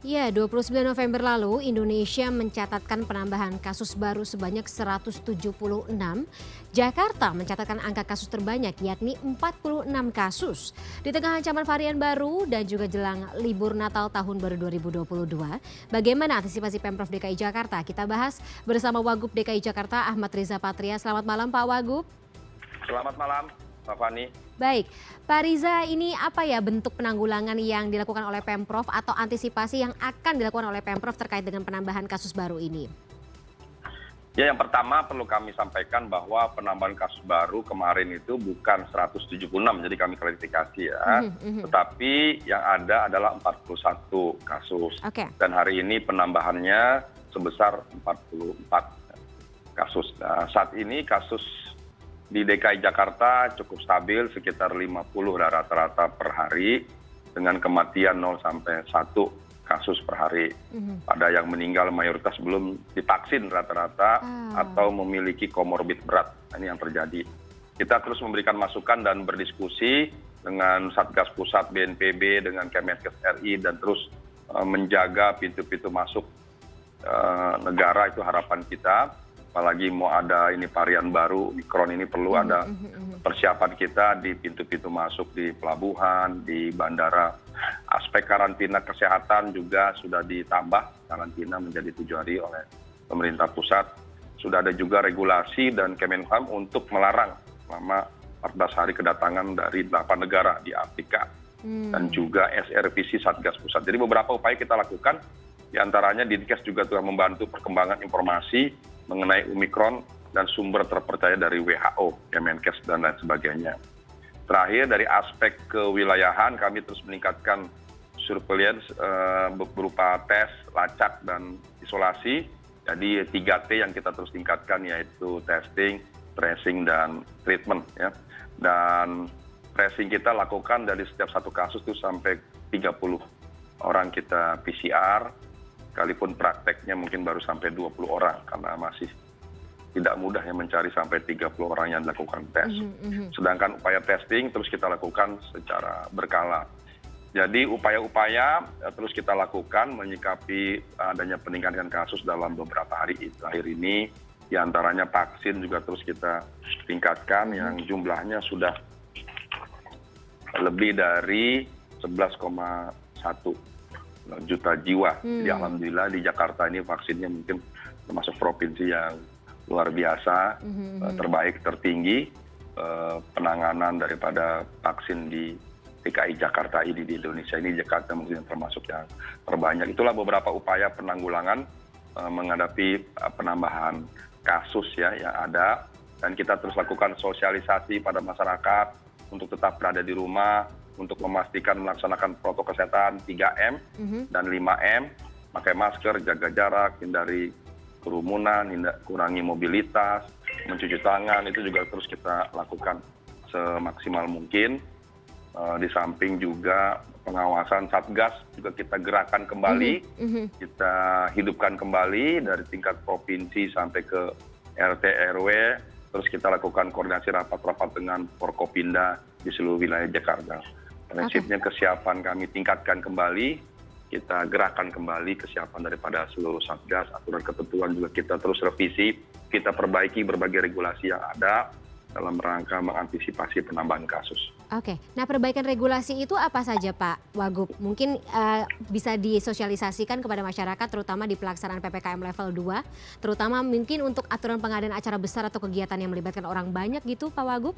Ya, 29 November lalu Indonesia mencatatkan penambahan kasus baru sebanyak 176. Jakarta mencatatkan angka kasus terbanyak yakni 46 kasus. Di tengah ancaman varian baru dan juga jelang libur Natal tahun baru 2022, bagaimana antisipasi Pemprov DKI Jakarta? Kita bahas bersama Wagub DKI Jakarta Ahmad Riza Patria. Selamat malam Pak Wagub. Selamat malam, Mbak Fani. Baik, Pak Riza, ini apa ya bentuk penanggulangan yang dilakukan oleh Pemprov atau antisipasi yang akan dilakukan oleh Pemprov terkait dengan penambahan kasus baru ini? Ya, yang pertama perlu kami sampaikan bahwa penambahan kasus baru kemarin itu bukan 176, jadi kami klarifikasi ya. Tetapi yang ada adalah 41 kasus. Oke. Dan hari ini penambahannya sebesar 44 kasus. Nah, saat ini kasus di DKI Jakarta cukup stabil sekitar 50 rata-rata per hari dengan kematian 0 sampai 1 kasus per hari. Ada yang meninggal mayoritas belum divaksin rata-rata atau memiliki komorbid berat. Ini yang terjadi. Kita terus memberikan masukan dan berdiskusi dengan Satgas Pusat BNPB, dengan Kemenkes RI dan terus menjaga pintu-pintu masuk negara, itu harapan kita. Apalagi mau ada ini varian baru Omicron, ini perlu ada persiapan kita di pintu-pintu masuk di pelabuhan, di bandara. Aspek karantina kesehatan juga sudah ditambah, karantina menjadi 7 hari oleh pemerintah pusat. Sudah ada juga regulasi dan Kemenham untuk melarang selama 14 hari kedatangan dari 8 negara di Afrika dan juga SRVC Satgas Pusat. Jadi beberapa upaya kita lakukan, diantaranya Dinkes juga telah membantu perkembangan informasi mengenai Omicron dan sumber terpercaya dari WHO, Kemenkes, dan lain sebagainya. Terakhir, dari aspek kewilayahan, kami terus meningkatkan surveillance berupa tes, lacak, dan isolasi. Jadi 3T yang kita terus tingkatkan, yaitu testing, tracing, dan treatment. Ya. Dan tracing kita lakukan dari setiap satu kasus itu sampai 30 orang kita PCR, sekalipun prakteknya mungkin baru sampai 20 orang karena masih tidak mudah ya mencari sampai 30 orang yang dilakukan tes. Sedangkan upaya testing terus kita lakukan secara berkala. Jadi upaya-upaya terus kita lakukan menyikapi adanya peningkatan kasus dalam beberapa hari terakhir ini. Di antaranya vaksin juga terus kita tingkatkan yang jumlahnya sudah lebih dari 11,1 juta jiwa. Jadi alhamdulillah di Jakarta ini vaksinnya mungkin termasuk provinsi yang luar biasa, terbaik, tertinggi. Penanganan daripada vaksin di DKI Jakarta ini, di Indonesia ini, Jakarta mungkin termasuk yang terbanyak. Itulah beberapa upaya penanggulangan menghadapi penambahan kasus ya yang ada. Dan kita terus lakukan sosialisasi pada masyarakat untuk tetap berada di rumah, untuk memastikan melaksanakan protokol kesehatan 3M dan 5M, pakai masker, jaga jarak, hindari kerumunan, kurangi mobilitas, mencuci tangan, itu juga terus kita lakukan semaksimal mungkin. Di samping juga pengawasan Satgas juga kita gerakan kembali, kita hidupkan kembali dari tingkat provinsi sampai ke RT RW, terus kita lakukan koordinasi rapat-rapat dengan Forkopimda di seluruh wilayah Jakarta. Prinsipnya kesiapan kami tingkatkan kembali, kita gerakan kembali kesiapan daripada seluruh Satgas, aturan ketentuan juga kita terus revisi, kita perbaiki berbagai regulasi yang ada dalam rangka mengantisipasi penambahan kasus. Oke, nah perbaikan regulasi itu apa saja Pak Wagub? Mungkin bisa disosialisasikan kepada masyarakat terutama di pelaksanaan PPKM level 2, terutama mungkin untuk aturan pengadaan acara besar atau kegiatan yang melibatkan orang banyak gitu Pak Wagub?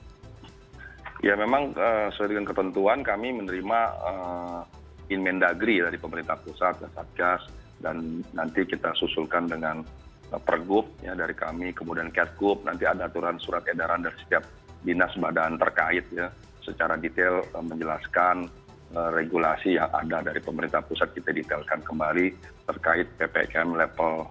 Ya memang sesuai dengan ketentuan kami menerima Inmendagri dari pemerintah pusat dan Satgas, dan nanti kita susulkan dengan Pergub ya dari kami, kemudian Ketkub, nanti ada aturan surat edaran dari setiap dinas badan terkait ya secara detail menjelaskan regulasi yang ada dari pemerintah pusat, kita detailkan kembali terkait PPKM level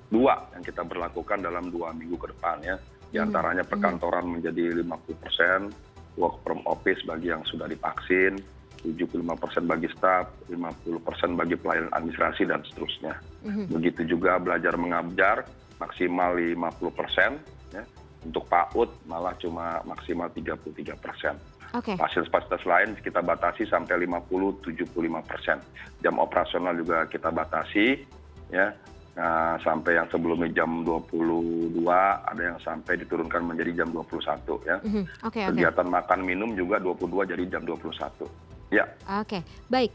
2 yang kita berlakukan dalam 2 minggu ke depan ya. Di antaranya perkantoran menjadi 50%, work from office bagi yang sudah divaksin, 75% bagi staf, 50% bagi pelayanan administrasi, dan seterusnya. Begitu juga belajar mengajar maksimal 50%, ya. Untuk PAUD malah cuma maksimal 33%. Oke. Fasilitas lain kita batasi sampai 50-75%. Jam operasional juga kita batasi, ya. Nah, sampai yang sebelumnya jam 22, ada yang sampai diturunkan menjadi jam 21 ya. Oke. Kegiatan makan minum juga 22 jadi jam 21. Ya. Oke, baik.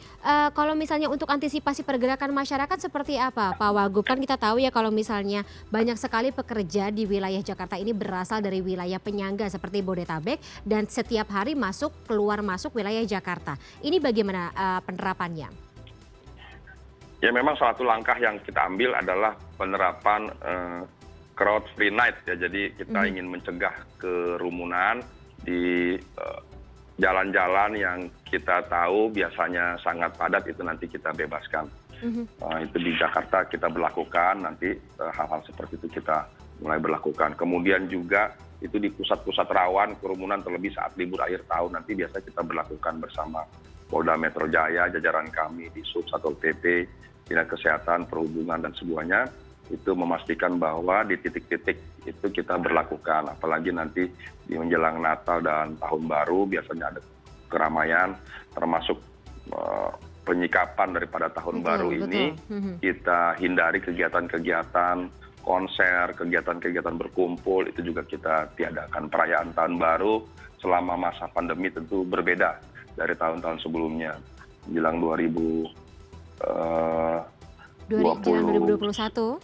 Kalau misalnya untuk antisipasi pergerakan masyarakat seperti apa, Pak Wagub? Kan kita tahu ya kalau misalnya banyak sekali pekerja di wilayah Jakarta ini berasal dari wilayah penyangga seperti Bodetabek dan setiap hari keluar masuk wilayah Jakarta. Ini bagaimana penerapannya? Ya memang satu langkah yang kita ambil adalah penerapan crowd free night ya. Jadi kita ingin mencegah kerumunan di jalan-jalan yang kita tahu biasanya sangat padat, itu nanti kita bebaskan. Itu di Jakarta kita berlakukan, nanti hal-hal seperti itu kita mulai berlakukan. Kemudian juga itu di pusat-pusat rawan kerumunan terlebih saat libur akhir tahun, nanti biasa kita berlakukan bersama Polda Metro Jaya, jajaran kami di Sub Satpol PP, Dinas Kesehatan, Perhubungan dan semuanya, itu memastikan bahwa di titik-titik itu kita berlakukan, apalagi nanti di menjelang Natal dan Tahun Baru biasanya ada keramaian, termasuk penyikapan daripada Tahun Baru ini. Kita hindari kegiatan-kegiatan konser, kegiatan-kegiatan berkumpul, itu juga kita tiadakan. Perayaan Tahun Baru selama masa pandemi tentu berbeda dari tahun-tahun sebelumnya. Menjelang 2021.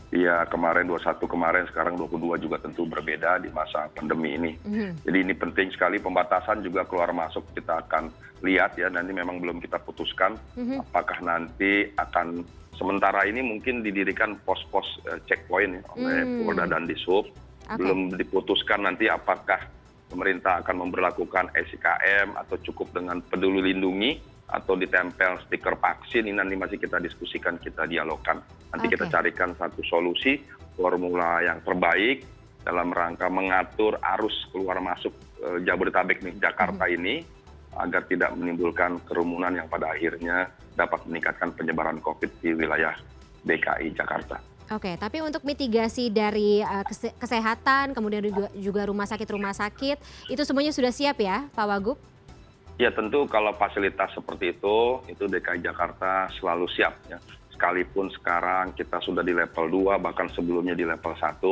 Iya, kemarin 21 kemarin, sekarang 22 juga tentu berbeda di masa pandemi ini. Jadi ini penting sekali, pembatasan juga keluar masuk kita akan lihat ya, nanti memang belum kita putuskan apakah nanti akan sementara ini mungkin didirikan pos-pos checkpoint ya, oleh Polda dan Disub. Belum diputuskan nanti apakah pemerintah akan memberlakukan SIKM atau cukup dengan Peduli Lindungi atau ditempel stiker vaksin. Ini nanti masih kita diskusikan, kita dialogkan. Nanti kita carikan satu solusi, formula yang terbaik dalam rangka mengatur arus keluar masuk Jabodetabek nih, Jakarta ini, agar tidak menimbulkan kerumunan yang pada akhirnya dapat meningkatkan penyebaran COVID di wilayah DKI Jakarta. Oke, tapi untuk mitigasi dari kesehatan, kemudian juga rumah sakit, itu semuanya sudah siap ya, Pak Wagub? Ya tentu kalau fasilitas seperti itu DKI Jakarta selalu siap ya. Sekalipun sekarang kita sudah di level 2, bahkan sebelumnya di level 1,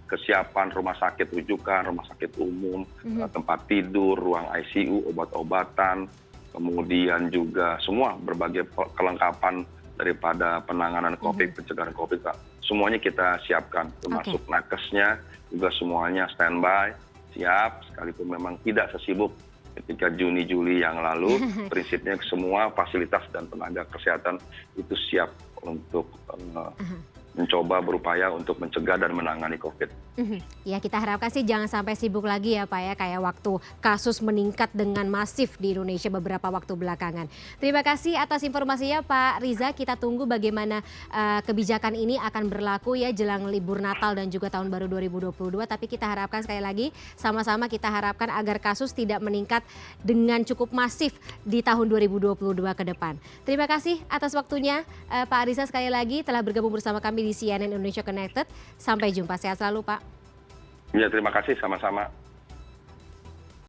kesiapan rumah sakit rujukan, rumah sakit umum, tempat tidur, ruang ICU, obat-obatan, kemudian juga semua berbagai kelengkapan daripada penanganan COVID, pencegahan COVID, semuanya kita siapkan, termasuk nakesnya juga semuanya standby, siap, sekalipun memang tidak sesibuk ketika Juni Juli yang lalu. Prinsipnya semua fasilitas dan tenaga kesehatan itu siap untuk mencoba berupaya untuk mencegah dan menangani COVID. Ya kita harapkan sih jangan sampai sibuk lagi ya Pak ya, kayak waktu kasus meningkat dengan masif di Indonesia beberapa waktu belakangan. Terima kasih atas informasinya Pak Riza, kita tunggu bagaimana kebijakan ini akan berlaku ya jelang libur Natal dan juga Tahun Baru 2022. Tapi kita harapkan sekali lagi, sama-sama kita harapkan agar kasus tidak meningkat dengan cukup masif di tahun 2022 ke depan. Terima kasih atas waktunya Pak Riza sekali lagi telah bergabung bersama kami di CNN Indonesia Connected. Sampai jumpa, sehat selalu Pak. Ya terima kasih, sama-sama.